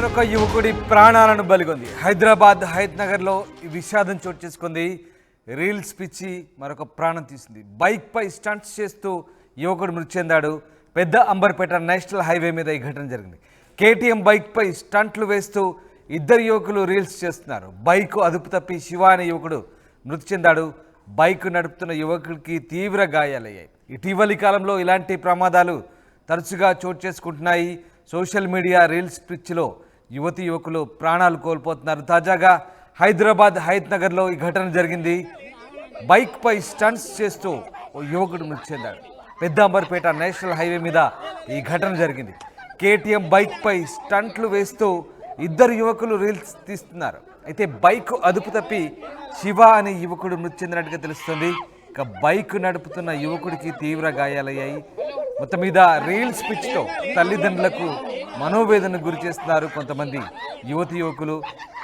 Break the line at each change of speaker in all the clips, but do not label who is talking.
మరొక యువకుడి ప్రాణాలను బలిగొంది. హైదరాబాద్ హయత్ నగర్లో ఈ విషాదం చోటు చేసుకుంది. రీల్స్ పిచ్చి మరొక ప్రాణం తీసింది. బైక్పై స్టంట్స్ చేస్తూ యువకుడు మృతి చెందాడు. పెద్ద అంబర్పేట నేషనల్ హైవే మీద ఈ ఘటన జరిగింది. కేటీఎం బైక్పై స్టంట్లు వేస్తూ ఇద్దరు యువకులు రీల్స్ చేస్తున్నారు. బైక్ అదుపు తప్పి శివ అనే యువకుడు మృతి చెందాడు. బైక్ నడుపుతున్న యువకుడికి తీవ్ర గాయాలయ్యాయి. ఇటీవలి కాలంలో ఇలాంటి ప్రమాదాలు తరచుగా చోటు చేసుకుంటున్నాయి. సోషల్ మీడియా రీల్స్ పిచ్చిలో యువకులు ప్రాణాలు కోల్పోతున్నారు. తాజాగా హైదరాబాద్ హయత్ నగర్లో ఈ ఘటన జరిగింది. బైక్పై స్టంట్స్ చేస్తూ ఓ యువకుడు మృతి చెందాడు. పెద్ద అంబర్పేట నేషనల్ హైవే మీద ఈ ఘటన జరిగింది. కేటీఎం బైక్పై స్టంట్లు వేస్తూ ఇద్దరు యువకులు రీల్స్ తీస్తున్నారు. అయితే బైక్ అదుపు తప్పి శివ అనే యువకుడు మృతి చెందినట్టుగా తెలుస్తుంది. ఇక బైక్ నడుపుతున్న యువకుడికి తీవ్ర గాయాలయ్యాయి. మొత్తం మీద రీల్స్ పిచ్చితో తల్లిదండ్రులకు మనోవేదనకు గురి చేస్తున్నారు కొంతమంది యువకులు.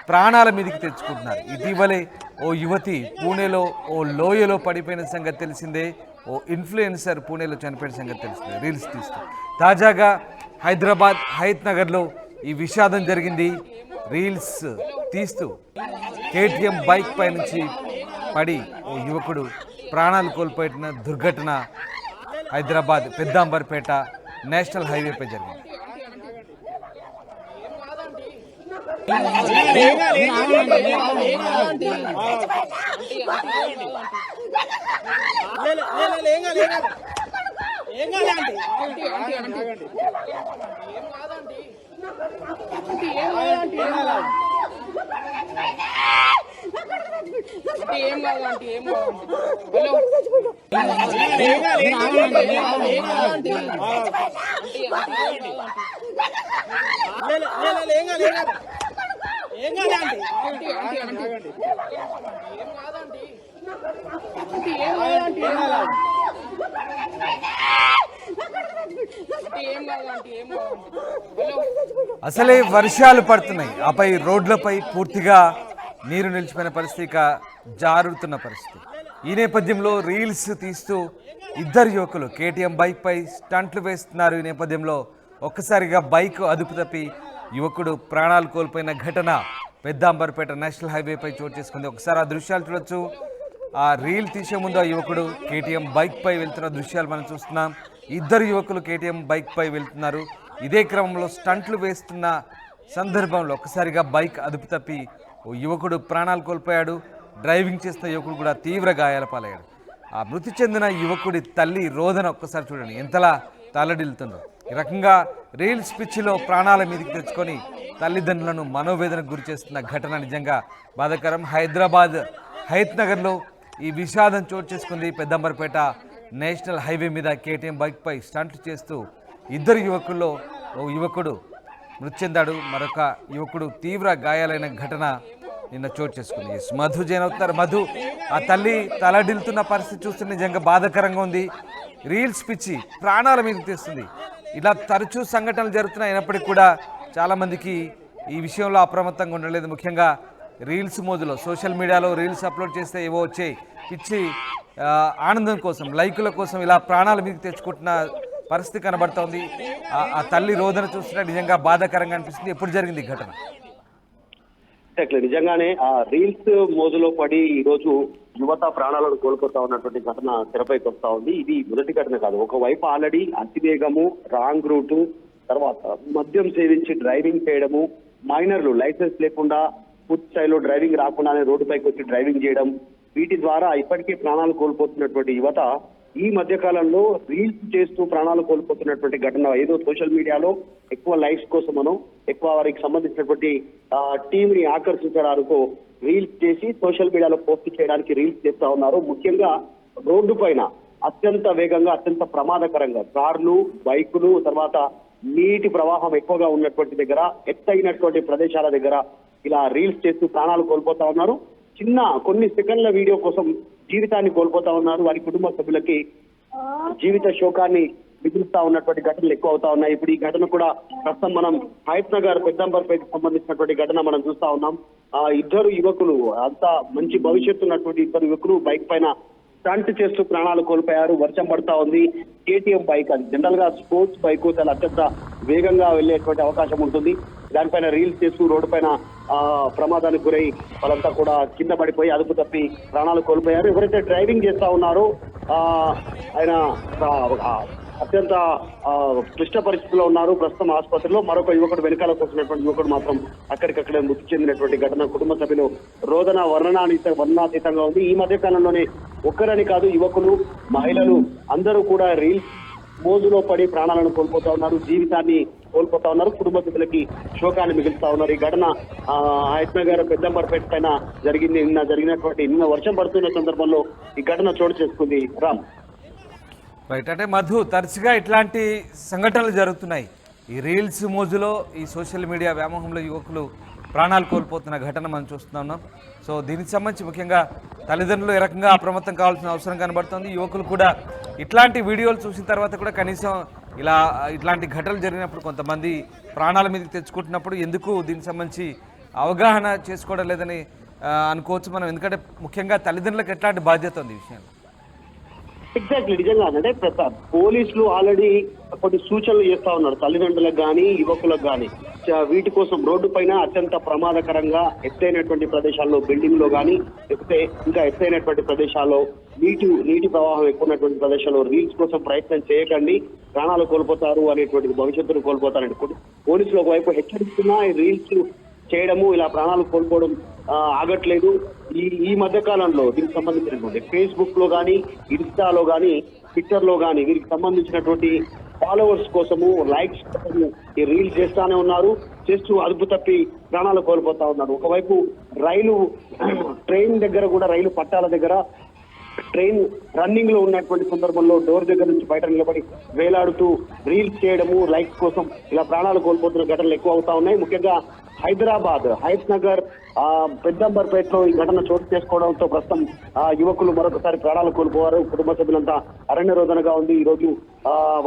ప్రాణాల మీదకి తెచ్చుకుంటున్నారు. ఇటీవలే ఓ యువతి పూణేలో ఓ లోయలో పడిపోయిన సంగతి తెలిసిందే. ఓ ఇన్ఫ్లుయెన్సర్ పూణేలో చనిపోయిన సంగతి తెలిసిందే రీల్స్ తీస్తూ. తాజాగా హైదరాబాద్ హయత్ నగర్లో ఈ విషాదం జరిగింది. రీల్స్ తీస్తూ కేటీఎం బైక్ పై నుంచి పడి ఓ యువకుడు ప్రాణాలు కోల్పోయిన దుర్ఘటన హైదరాబాద్ పెద్ద అంబర్పేట నేషనల్ హైవేపై జరిగింది. అసలే వర్షాలు పడుతున్నాయి. ఆపై రోడ్లపై పూర్తిగా నీరు నిలిచిపోయిన పరిస్థితి, జారుతున్న పరిస్థితి. ఈ నేపథ్యంలో రీల్స్ తీస్తూ ఇద్దరు యువకులు కేటీఎం బైక్పై స్టంట్లు వేస్తున్నారు. ఈ నేపథ్యంలో ఒక్కసారిగా బైక్ అదుపు తప్పి యువకుడు ప్రాణాలు కోల్పోయిన ఘటన పెద్ద అంబర్పేట నేషనల్ హైవేపై చోటు చేసుకుంది. ఒకసారి ఆ దృశ్యాలు చూడొచ్చు. ఆ రీల్ తీసే ముందు ఆ యువకుడు కేటీఎం బైక్పై వెళ్తున్న దృశ్యాలు మనం చూస్తున్నాం. ఇద్దరు యువకులు కేటీఎం బైక్పై వెళ్తున్నారు. ఇదే క్రమంలో స్టంట్లు వేస్తున్న సందర్భంలో ఒక్కసారిగా బైక్ అదుపు తప్పి ఓ యువకుడు ప్రాణాలు కోల్పోయాడు. డ్రైవింగ్ చేస్తున్న యువకుడు కూడా తీవ్ర గాయాల పాలయ్యాడు. ఆ మృతి చెందిన యువకుడి తల్లి రోదన ఒక్కసారి చూడండి, ఎంతలా తల్లడిల్లుతుందో. ఈ రకంగా రీల్స్ పిచ్చిలో ప్రాణాల మీదకి తెచ్చుకొని తల్లిదండ్రులను మనోవేదనకు గురి చేస్తున్న ఘటన నిజంగా బాధాకరం. హైదరాబాద్ హయత్ నగర్లో ఈ విషాదం చోటు చేసుకుంది. పెద్దంబర్పేట నేషనల్ హైవే మీద కేటీఎం బైక్పై స్టంట్లు చేస్తూ ఇద్దరు యువకుల్లో ఓ యువకుడు మృతి చెందాడు. మరొక యువకుడు తీవ్ర గాయాలైన ఘటన నిన్న చోటు చేసుకుంది. మధు జైన్ అవుతున్నారు. మధు, ఆ తల్లి తలడిల్లుతున్న పరిస్థితి చూస్తే నిజంగా బాధాకరంగా ఉంది. రీల్స్ పిచ్చి ప్రాణాల మీదకి తెస్తుంది. ఇలా తరచూ సంఘటనలు జరుగుతున్నాయి. అయినప్పటికీ కూడా చాలామందికి ఈ విషయంలో అప్రమత్తంగా ఉండలేదు. ముఖ్యంగా రీల్స్ మోజులో సోషల్ మీడియాలో రీల్స్ అప్లోడ్ చేస్తే ఏవో వచ్చే పిచ్చి ఆనందం కోసం, లైకుల కోసం ఇలా ప్రాణాల మీదకి తెచ్చుకుంటున్న పరిస్థితి కనబడుతోంది. ఆ తల్లి రోదన చూస్తున్నా నిజంగా బాధాకరంగా అనిపిస్తుంది. ఎప్పుడు జరిగింది ఈ ఘటన?
నిజంగానే ఆ రీల్స్ మోజులో పడి ఈ రోజు యువత ప్రాణాలను కోల్పోతా ఉన్నటువంటి ఘటన తెరపైకి వస్తా ఉంది. ఇది మొదటి ఘటన కాదు. ఒకవైపు ఆల్రెడీ అతివేగము, రాంగ్ రూటు, తర్వాత మద్యం సేవించి డ్రైవింగ్ చేయడము, మైనర్లు లైసెన్స్ లేకుండా పూర్తి స్థాయిలో డ్రైవింగ్ రాకుండానే రోడ్డుపైకి వచ్చి డ్రైవింగ్ చేయడం, వీటి ద్వారా ఇప్పటికే ప్రాణాలు కోల్పోతున్నటువంటి యువత ఈ మధ్య కాలంలో రీల్స్ చేస్తూ ప్రాణాలు కోల్పోతున్నటువంటి ఘటన ఏదో సోషల్ మీడియాలో ఎక్కువ లైక్స్ కోసమనో, ఎక్కువ వారికి సంబంధించినటువంటి టీమ్ ని ఆకర్షించడానికి రీల్స్ చేసి సోషల్ మీడియాలో పోస్ట్ చేయడానికి రీల్స్ చేస్తా ఉన్నారు. ముఖ్యంగా రోడ్డు పైన అత్యంత వేగంగా, అత్యంత ప్రమాదకరంగా కార్లు, బైకులు, తర్వాత నీటి ప్రవాహం ఎక్కువగా ఉన్నటువంటి దగ్గర, ఎత్తైనటువంటి ప్రదేశాల దగ్గర ఇలా రీల్స్ చేస్తూ ప్రాణాలు కోల్పోతా ఉన్నారు. చిన్న కొన్ని సెకండ్ల వీడియో కోసం జీవితాన్ని కోల్పోతా ఉన్నారు. వారి కుటుంబ సభ్యులకి జీవిత శోకాన్ని మిగులుస్తా ఉన్నటువంటి ఘటనలు ఎక్కువ అవుతా ఉన్నాయి. ఇప్పుడు ఈ ఘటన కూడా ప్రస్తుతం మనం హయత్ నగర్ పెద్దంబర్పేటకు సంబంధించినటువంటి ఘటన మనం చూస్తా ఉన్నాం. ఇద్దరు యువకులు, అంతా మంచి భవిష్యత్తు ఉన్నటువంటి ఇద్దరు యువకులు బైక్ పైన స్టంట్ చేస్తూ ప్రాణాలు కోల్పోయారు. వర్షం పడతా ఉంది. కేటీఎం బైక్, అది జనరల్ గా స్పోర్ట్స్ బైక్, చాలా అత్యంత వేగంగా వెళ్లేటువంటి అవకాశం ఉంటుంది. దానిపైన రీల్స్ చేస్తూ రోడ్డు పైన ప్రమాదానికి గురై వాళ్ళంతా కూడా కింద పడిపోయి అదుపు తప్పి ప్రాణాలు కోల్పోయారు. ఎవరైతే డ్రైవింగ్ చేస్తా ఉన్నారో ఆయన అత్యంత క్లిష్ట పరిస్థితిలో ఉన్నారు. ప్రస్తుతం ఆసుపత్రిలో. మరొక యువకుడు వెనకాల కూర్చున్నటువంటి యువకుడు మాత్రం అక్కడికక్కడే మృతి చెందినటువంటి ఘటన కుటుంబ సభ్యులు రోదన వర్ణనాతీతంగా ఉంది. ఈ మధ్య కాలంలోనే ఒక్కరని కాదు, యువకులు, మహిళలు అందరూ కూడా రీల్స్ మోజులో పడి ప్రాణాలను కోల్పోతా ఉన్నారు, జీవితాన్ని కోల్పోతా ఉన్నారు. కుటుంబ సభ్యులకి శోకాన్ని మిగులుతా ఉన్నారు. ఈ ఘటన హయత్ నగర్ పెద్దంబర్పేట పైన జరిగింది. నిన్న వర్షం పడుతున్న సందర్భంలో ఈ ఘటన చోటు చేసుకుంది. రామ్,
రైట్. అంటే మధు, తరచుగా ఇట్లాంటి సంఘటనలు జరుగుతున్నాయి. ఈ రీల్స్ మోజులో, ఈ సోషల్ మీడియా వ్యామోహంలో యువకులు ప్రాణాలు కోల్పోతున్న ఘటన మనం చూస్తున్నాం. సో దీనికి సంబంధించి ముఖ్యంగా తల్లిదండ్రులు ఏ రకంగా అప్రమత్తం కావాల్సిన అవసరం కనబడుతుంది. యువకులు కూడా ఇట్లాంటి వీడియోలు చూసిన తర్వాత కూడా కనీసం ఇట్లాంటి ఘటనలు జరిగినప్పుడు కొంతమంది ప్రాణాల మీదకి తెచ్చుకుంటున్నప్పుడు ఎందుకు దీనికి సంబంధించి అవగాహన చేసుకోవడం లేదని అనుకోవచ్చు మనం. ఎందుకంటే ముఖ్యంగా తల్లిదండ్రులకు ఎట్లాంటి బాధ్యత ఉంది ఈ విషయంలో.
ఎగ్జాక్ట్లీ, నిజంగా అంటే పోలీసులు ఆల్రెడీ కొన్ని సూచనలు చేస్తా ఉన్నారు తల్లిదండ్రులకు కానీ యువకులకు కానీ. వీటి కోసం రోడ్డు పైన అత్యంత ప్రమాదకరంగా ఎత్తైనటువంటి ప్రదేశాల్లో, బిల్డింగ్ లో కానీ, లేకపోతే ఇంకా ఎత్తైనటువంటి ప్రదేశాల్లో, నీటి ప్రవాహం ఎక్కువ ఉన్నటువంటి ప్రదేశాల్లో రీల్స్ కోసం ప్రయత్నం చేయకండి, ప్రాణాలు కోల్పోతారు అనేటువంటి, భవిష్యత్తును కోల్పోతారండి పోలీసులు ఒకవైపు హెచ్చరిస్తున్నా ఈ రీల్స్ చేయడము, ఇలా ప్రాణాలు కోల్పోవడం ఆగట్లేదు. ఈ మధ్య కాలంలో దీనికి సంబంధించినటువంటి ఫేస్బుక్ లో కానీ, ఇన్స్టాలో కానీ, ట్విట్టర్ లో కానీ వీరికి సంబంధించినటువంటి ఫాలోవర్స్ కోసము, లైక్స్ కోసము ఈ రీల్స్ చేస్తానే ఉన్నారు. చేస్తూ అదుపు తప్పి ప్రాణాలు కోల్పోతా ఉన్నారు. ఒకవైపు ట్రైన్ దగ్గర కూడా, రైలు పట్టాల దగ్గర ట్రైన్ రన్నింగ్ లో ఉన్నటువంటి సందర్భంలో డోర్ దగ్గర నుంచి బయట నిలబడి వేలాడుతూ రీల్స్ చేయడము, లైక్స్ కోసం ఇలా ప్రాణాలు కోల్పోతున్న ఘటనలు ఎక్కువ అవుతా ఉన్నాయి. ముఖ్యంగా హైదరాబాద్ హయత్ నగర్ పెద్దంబర్పేటలో ఈ ఘటన చోటు చేసుకోవడంతో ప్రస్తుతం యువకులు మరొకసారి ప్రాణాలు కోల్పోయారు. కుటుంబ సభ్యులంతా అరణ్య రోదనగా ఉంది. ఈ రోజు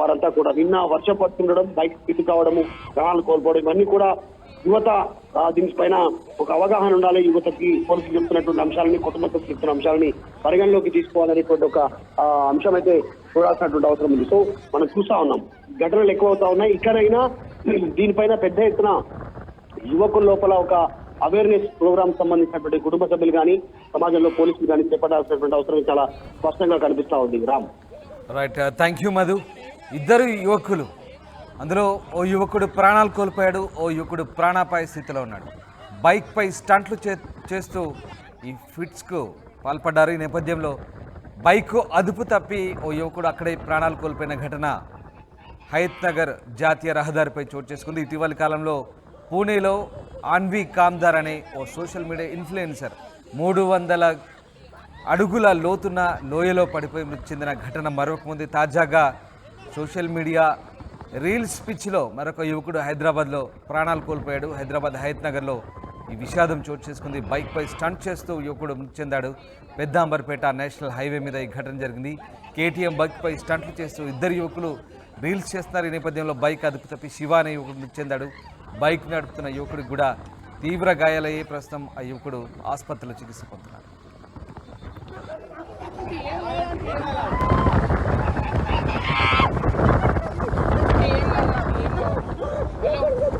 వారంతా కూడా నిన్న వర్షం పడుతుండడం, బైక్ స్థితి కావడము, ప్రాణాలు కోల్పోవడం, ఇవన్నీ కూడా యువత దీనిపైన ఒక అవగాహన ఉండాలి. యువతకి పోలీసులు చెప్తున్నటువంటి అంశాలని, కుటుంబ సభ్యులు చెప్తున్న అంశాలని పరిగణలోకి తీసుకోవాలనేటువంటి ఒక అంశం అయితే చూడాల్సినటువంటి అవసరం ఉంది. సో మనం చూస్తా ఉన్నాం, ఘటనలు ఎక్కువ అవుతా ఉన్నాయి. ఇకనైనా దీనిపైన పెద్ద ఎత్తున యువకుల లోపల ఒక అవేర్నెస్ ప్రోగ్రామ్ సంబంధించినటువంటి కుటుంబ సభ్యులు కానీ, సమాజంలో పోలీసులు కానీ చేపట్టాల్సినటువంటి అవసరం చాలా స్పష్టంగా కనిపిస్తా ఉంది. Ram,
right. Thank you Madhu. ఇద్దరు యువకులు, అందులో ఓ యువకుడు ప్రాణాలు కోల్పోయాడు, ఓ యువకుడు ప్రాణాపాయ స్థితిలో ఉన్నాడు. బైక్పై స్టంట్లు చేస్తూ ఈ ఫిట్స్కు పాల్పడ్డారు. ఈ నేపథ్యంలో బైక్ అదుపు తప్పి ఓ యువకుడు అక్కడే ప్రాణాలు కోల్పోయిన ఘటన హయత్ నగర్ జాతీయ రహదారిపై చోటు చేసుకుంది. ఇటీవలి కాలంలో పూణేలో ఆన్వి కామ్దార్ అనే ఓ సోషల్ మీడియా ఇన్ఫ్లుయెన్సర్ 300 అడుగుల లోతున్న లోయలో పడిపోయి మృతి చెందిన ఘటన మరొక ముందు. తాజాగా సోషల్ మీడియా రీల్స్ పిచ్చిలో మరొక యువకుడు హైదరాబాద్లో ప్రాణాలు కోల్పోయాడు. హైదరాబాద్ హయత్ నగర్లో ఈ విషాదం చోటు చేసుకుంది. బైక్పై స్టంట్ చేస్తూ యువకుడు మృతి చెందాడు. పెద్దాంబర్పేట నేషనల్ హైవే మీద ఈ ఘటన జరిగింది. కేటీఎం బైక్పై స్టంట్లు చేస్తూ ఇద్దరు యువకులు రీల్స్ చేస్తున్నారు. ఈ నేపథ్యంలో బైక్ అదుపు తప్పి శివ అనే యువకుడు మృతి చెందాడు. బైక్ నడుపుతున్న యువకుడికి కూడా తీవ్ర గాయాలయ్యే ప్రస్తుతం ఆ యువకుడు ఆసుపత్రిలో చికిత్స పొందుతున్నాడు.